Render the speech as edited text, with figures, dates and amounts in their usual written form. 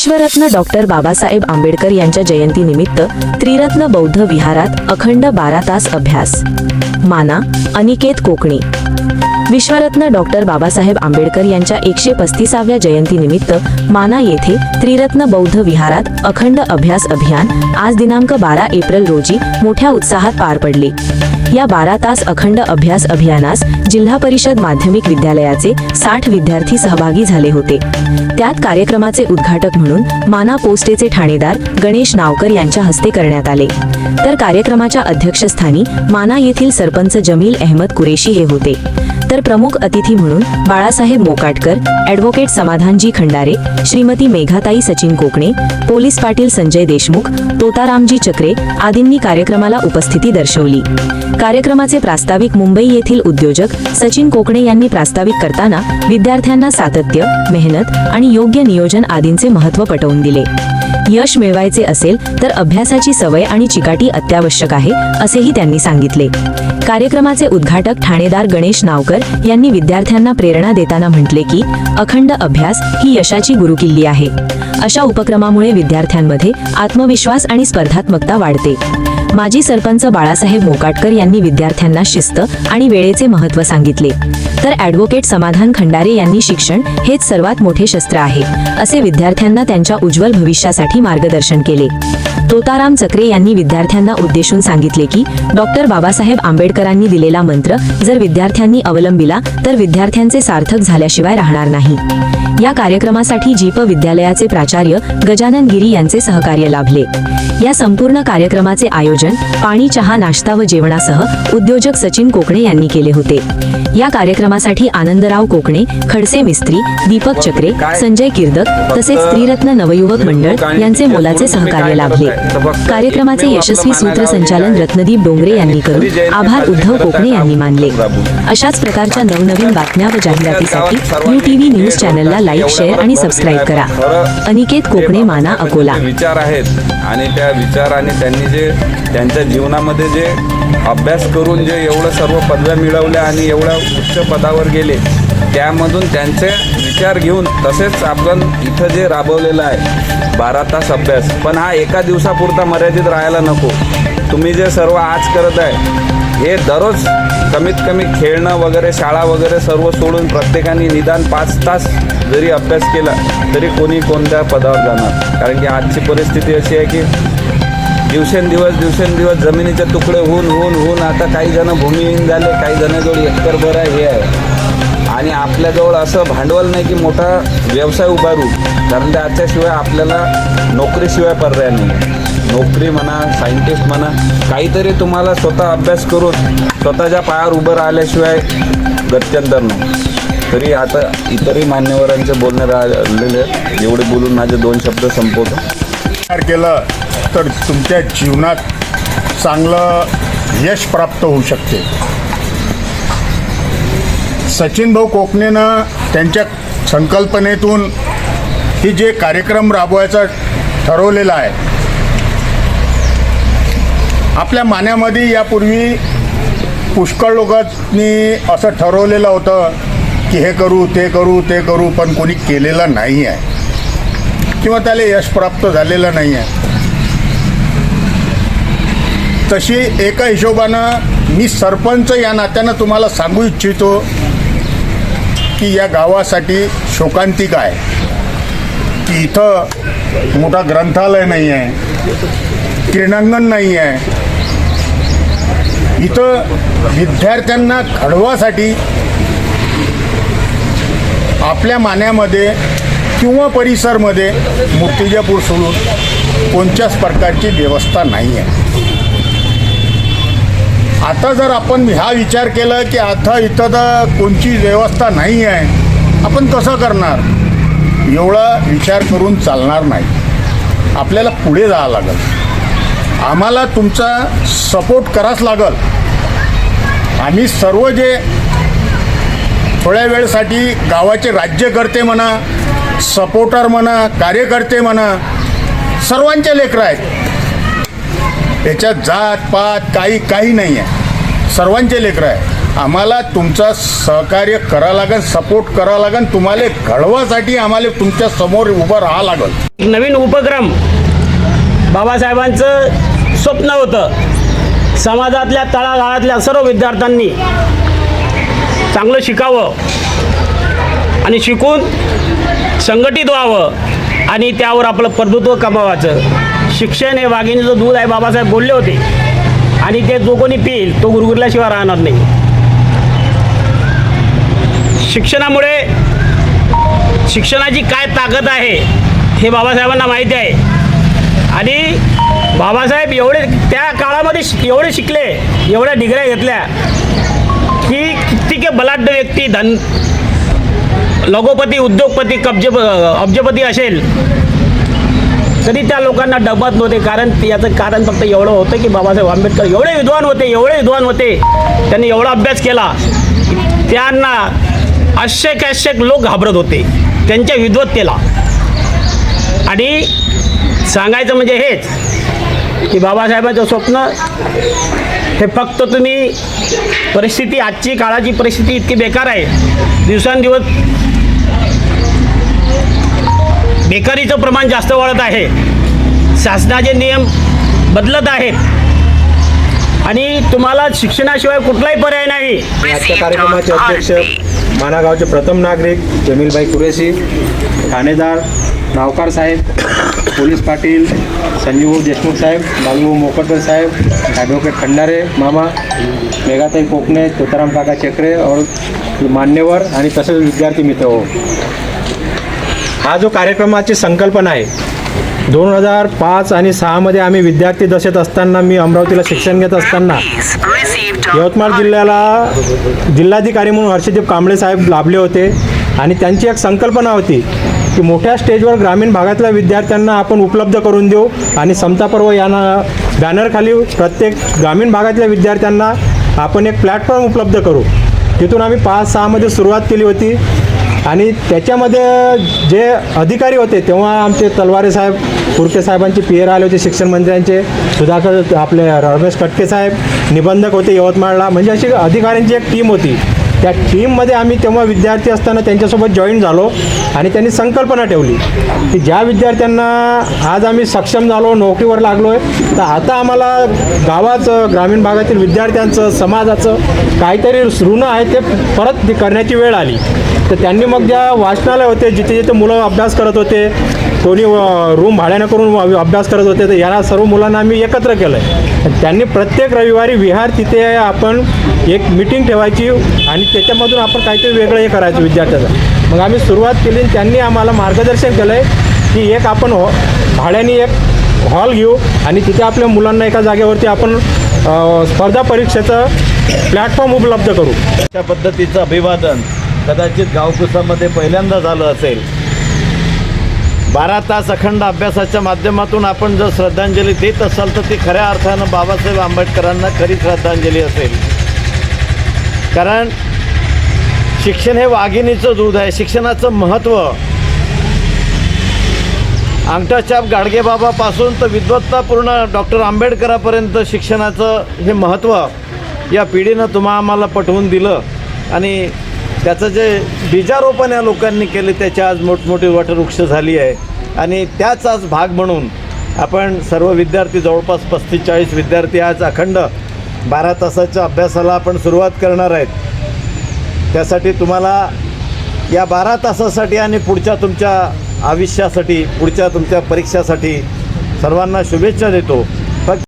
विश्वरत्न doctor Babasaheb Ambedkar यांच्या जयंतीनिमित्त त्रिरत्न बौद्ध विहारात अखंड 12 तास अभ्यास। माना, अनिकेत कोकणे। विश्वरत्न डॉक्टर बाबासाहेब आंबेडकर यांच्या 135व्या जयंतीनिमित्त माना येथे त्रिरत्न बौद्ध विहारात अखंड अभ्यास अभियान आज दिनांक 12 एप्रिल रोजी मोठ्या उत्साहात पार पडले। या 12 तास अखंड अभ्यास अभियानास जिल्हा परिषद माध्यमिक विद्यालयाचे 60 विद्यार्थी सहभागी झाले होते। त्यात कार्यक्रमाचे उद्घाटक म्हणून माना पोस्टेचे ठाणेदार गणेश नावकर यांच्या हस्ते करण्यात आले। तर कार्यक्रमाच्या अध्यक्षस्थानी माना येथील सरपंच जमील अहमद कुरेशी हे होते। तर प्रमुख अतिथी म्हणून बाळासाहेब मोकाटकर, ॲडव्होकेट समाधानजी खंडारे, श्रीमती मेघाताई सचिन कोकणे, पोलीस पाटील संजय देशमुख, तोतारामजी चक्रे आदींनी कार्यक्रमाला उपस्थिती दर्शवली। कार्यक्रमाचे प्रास्ताविक मुंबई येथील उद्योजक सचिन कोकणे यांनी प्रास्ताविक करताना विद्यार्थ्यांना सातत्य, मेहनत आणि योग्य नियोजन आदींचे महत्त्व पटवून दिले। यश मिळवायचे असेल तर अभ्यासाची सवय आणि चिकाटी अत्यावश्यक आहे असेही त्यांनी सांगितले। कार्यक्रमाचे उद्घाटक ठाणेदार गणेश नावकर यांनी विद्यार्थ्यांना प्रेरणा देताना म्हटले की अखंड अभ्यास ही यशाची गुरुकिल्ली आहे। अशा उपक्रमामुळे विद्यार्थ्यांमध्ये आत्मविश्वास आणि स्पर्धात्मकता वाढते। माजी सरपंच बाळासाहेब मोकाटकर यांनी विद्यार्थ्यांना शिस्त आणि वेळेचे महत्त्व सांगितले। तर ॲडव्होकेट समाधान खंडारे यांनी शिक्षण हेच सर्वात मोठे शस्त्र आहे असे विद्यार्थ्यांना त्यांच्या उज्ज्वल भविष्यासाठी मार्गदर्शन केले। तोताराम चक्रे यांनी विद्यार्थ्यांना उद्देशून सांगितले की डॉक्टर बाबासाहेब आंबेडकरांनी दिलेला मंत्र जर विद्यार्थ्यांनी अवलंबिला तर विद्यार्थ्यांचे सार्थक झाल्याशिवाय राहणार नाही। या कार्यक्रमासाठी जीप विद्यालयाचे प्राचार्य गजानन गिरी यांचे सहकार्य लाभले। या संपूर्ण कार्यक्रमाचे आयोजन पाणी, चहा, नाश्ता व जेवणासह उद्योजक सचिन कोकणे यांनी केले होते। या कार्यक्रमासाठी आनंदराव कोकणे, खडसे मिस्त्री, दीपक चक्रे, संजय किर्दक तसेच त्रिरत्न नवयुवक मंडळ यांचे मोलाचे सहकार्य लाभले। कार्यक्रमाचे यशस्वी सूत्रसंचालन रत्नदीप डोंगरे यांनी करून आभार उद्धव कोकणे यांनी मानले। अशाच प्रकारच्या नवनवीन बातम्या व जाहिरातीसाठी UTV न्यूज चॅनलला लाईक, शेअर आणि सबस्क्राईब करा। अनिकेत कोकणे, माना, अकोला। विचार आहेत आणि त्या विचार आणि त्यांनी जे त्यांच्या जीवनामध्ये जे अभ्यास करून जे एवढं सर्व पदव्या मिळवल्या आणि एवढ्या उच्च पदावर गेले, त्यामधून त्यांचे विचार घेऊन तसेच आपण इथं जे राबवलेलं आहे 12 तास अभ्यास, पण हा एका दिवसापुरता मर्यादित राहायला नको। तुम्ही जे सर्व आज करत आहे हे दररोज कमीत कमी खेळणं वगैरे, शाळा वगैरे सर्व सोडून प्रत्येकाने निदान 5 तास जरी अभ्यास केला तरी कोणी कोणत्या पदावर जाणार। कारण की आजची परिस्थिती अशी आहे की दिवसेंदिवस जमिनीचे तुकडे होऊन आता काही जण भूमिहीन झाले, काही जणांजवळ एकरभर आहे हे आहे आणि आपल्याजवळ असं भांडवल नाही की मोठा व्यवसाय उभारू। कारण त्याच्याशिवाय आपल्याला नोकरीशिवाय पर्याय नाही। नोकरी म्हणा, सायंटिस्ट म्हणा, काहीतरी तुम्हाला स्वतः अभ्यास करून स्वतःच्या पायावर उभं राहिल्याशिवाय गत्यंतर नाही। तरी आता इतरही मान्यवरांचे बोलणे राहिलेले एवढे बोलून माझे 2 शब्द संपवतो। केलं तर तुमच्या जीवनात चांगलं यश प्राप्त होऊ शकते। सचिन भाऊ कोकणेनं त्यांच्या संकल्पनेतून ही जे कार्यक्रम राबवायचा ठरवलेला आहे, आपल्या मान्यामध्ये यापूर्वी पुष्कळ लोकांनी असं ठरवलेलं होतं की हे करू ते करू, पण कोणी केलेलं नाही आहे किंवा त्याला यश प्राप्त झालेलं नाही आहे। तशी एका हिशोबानं मी सरपंच या नात्यानं तुम्हाला सांगू इच्छितो की या गावासाठी शोकांतिका आहे की इथं मोठा ग्रंथालय नाही आहे, क्रीडांगण नाही आहे। इथं विद्यार्थ्यांना घडवासाठी आपल्या मान्यामध्ये किंवा परिसरमध्ये मूर्तिजापूर सोडून कोणत्याच प्रकारची व्यवस्था नाही आहे। आता जर आपण हा विचार केला की आता इथं तर कोणची व्यवस्था नाही आहे, आपण कसं करणार? एवढा विचार करून चालणार नाही। आपल्याला पुढे जावं लागेल, आम्हाला तुमचा सपोर्ट करावाच लागेल। आम्ही सर्व जे थोड्या वेळसाठी गावाचे राज्यकर्ते म्हणा, सपोर्टर म्हणा, कार्यकर्ते म्हणा, सर्वांचे लेकरं आहेत। याच्यात जात पात काही नाही आहे, सर्वांचे लेकरं आहे। आम्हाला तुमचा सहकार्य करावं लागेल, सपोर्ट करावं लागेल। तुम्हाला घडवासाठी आम्हाला तुमच्या समोर उभं राहावं लागेल। एक नवीन उपक्रम बाबासाहेबांचं स्वप्न होतं, समाजातल्या तळागाळातल्या सर्व विद्यार्थ्यांनी चांगलं शिकावं आणि शिकून संघटित व्हावं आणि त्यावर आपलं प्रभुत्व कमावायचं. शिक्षण हे वाघिणीचं दूध आहे, बाबासाहेब बोलले होते, आणि ते जो कोणी पिईल तो गुरगुरल्याशिवाय राहणार नाही. शिक्षणामुळे शिक्षणाची काय ताकद आहे हे बाबासाहेबांना माहिती आहे. आणि बाबासाहेब एवढे त्या काळामध्ये एवढे शिकले, एवढ्या डिग्र्या घेतल्या की कित्येक बलाढ्य व्यक्ती लघोपती, उद्योगपती, अब्जपती असेल तरी त्या लोकांना डबत नव्हते. कारण याचं कारण फक्त एवढं होतं की बाबासाहेब आंबेडकर एवढे विद्वान होते, त्यांनी एवढा अभ्यास केला की त्यांना अशक लोक घाबरत होते त्यांच्या विद्वत्तेला. आणि सांगायचं म्हणजे हेच की बाबासाहेबांचं स्वप्न हे फक्त तुम्ही परिस्थिती, आजची काळाची परिस्थिती इतकी बेकार आहे, दिवसांदिवस बेकारीचं प्रमाण जास्त वाढत आहे, शासनाचे नियम बदलत आहेत आणि तुम्हाला शिक्षणाशिवाय कुठलाही पर्याय नाही. आजच्या कार्यक्रमाचे अध्यक्ष माना गावचे प्रथम नागरिक जमीलभाई कुरेशी, ठाणेदार नावकार साहेब, पोलीस पाटील संजीव देशमुख साहेब, बालू मोकटकर साहेब, ॲडव्होकेट खंडारे मामा, मेघाताई कोकणे, तुकाराम काका चक्रे और मान्यवर आणि तसेच विद्यार्थी मित्र हो. हा जो कार्यक्रमाची संकल्पना आहे 2005 आणि 6मध्ये आम्ही विद्यार्थी दशेत असताना, मी अमरावतीला शिक्षण घेत असताना यवतमाळ जिल्ह्याला जिल्हाधिकारी म्हणून हर्षदीप कांबळे साहेब लाभले होते आणि त्यांची एक संकल्पना होती की मोठ्या स्टेजवर ग्रामीण भागातल्या विद्यार्थ्यांना आपण उपलब्ध करून देऊ आणि समता पर्व या बॅनरखाली प्रत्येक ग्रामीण भागातल्या विद्यार्थ्यांना आपण एक प्लॅटफॉर्म उपलब्ध करू. तिथून आम्ही 5-6मध्ये सुरुवात केली होती आणि त्याच्यामध्ये जे अधिकारी होते तेव्हा आमचे तलवारे साहेब, कुर्के साहेबांचे पीएर आले होते, शिक्षण मंत्र्यांचे सुधाकर, आपले रमेश कटके साहेब निबंधक होते यवतमाळला. म्हणजे अशी अधिकाऱ्यांची एक टीम होती. त्या टीममध्ये आम्ही तेव्हा विद्यार्थी असताना त्यांच्यासोबत जॉईन झालो आणि त्यांनी संकल्पना ठेवली की ज्या विद्यार्थ्यांना आज आम्ही सक्षम झालो, नोकरीवर लागलो आहे, तर आता आम्हाला गावात ग्रामीण भागातील विद्यार्थ्यांचं, समाजाचं काहीतरी ऋण आहे ते परत करण्याची वेळ आली. तर त्यांनी मग ज्या वाचनालय होते, जिथे जिथे मुलं अभ्यास करत होते, कोणी रूम भाड्यानं करून अभ्यास करत होते, तर याला सर्व मुलांना आम्ही एकत्र केलं आहे. त्यांनी प्रत्येक रविवारी विहार तिथे आपण एक मीटिंग ठेवायची आणि त्याच्यामधून आपण काहीतरी वेगळं हे करायचं विद्यार्थ्याचं. मग आम्ही सुरुवात केली आणि त्यांनी आम्हाला मार्गदर्शन केलं आहे की एक आपण भाड्याने एक हॉल घेऊ आणि तिथे आपल्या मुलांना एका जागेवरती आपण स्पर्धा परीक्षेचं प्लॅटफॉर्म उपलब्ध करू. अशा पद्धतीचं अभिवादन कदाचित गावकुसामध्ये पहिल्यांदा झालं असेल. 12 तास अखंड अभ्यासाच्या माध्यमातून आपण जर श्रद्धांजली देत असाल तर ती खऱ्या अर्थानं बाबासाहेब आंबेडकरांना खरी श्रद्धांजली असेल. कारण शिक्षण हे वाघिणीचं दूध आहे. शिक्षणाचं महत्त्व अंगठाछाप गाडगेबाबापासून तर विद्वत्तापूर्ण डॉक्टर आंबेडकरापर्यंत शिक्षणाचं हे महत्त्व या पिढीनं आम्हाला पटवून दिलं आणि त्याचं जे बीजारोपण या लोकांनी केले त्याची आज मोठमोठी वटवृक्ष झाली आहे. आणि त्याच आज भाग म्हणून आपण सर्व विद्यार्थी, जवळपास 35-40 विद्यार्थी आज अखंड 12 तासाच्या अभ्यासाला आपण सुरुवात करणार आहेत. त्यासाठी तुम्हाला या 12 तासासाठी आणि पुढच्या तुमच्या आयुष्यासाठी, पुढच्या तुमच्या परीक्षासाठी सर्वांना शुभेच्छा देतो.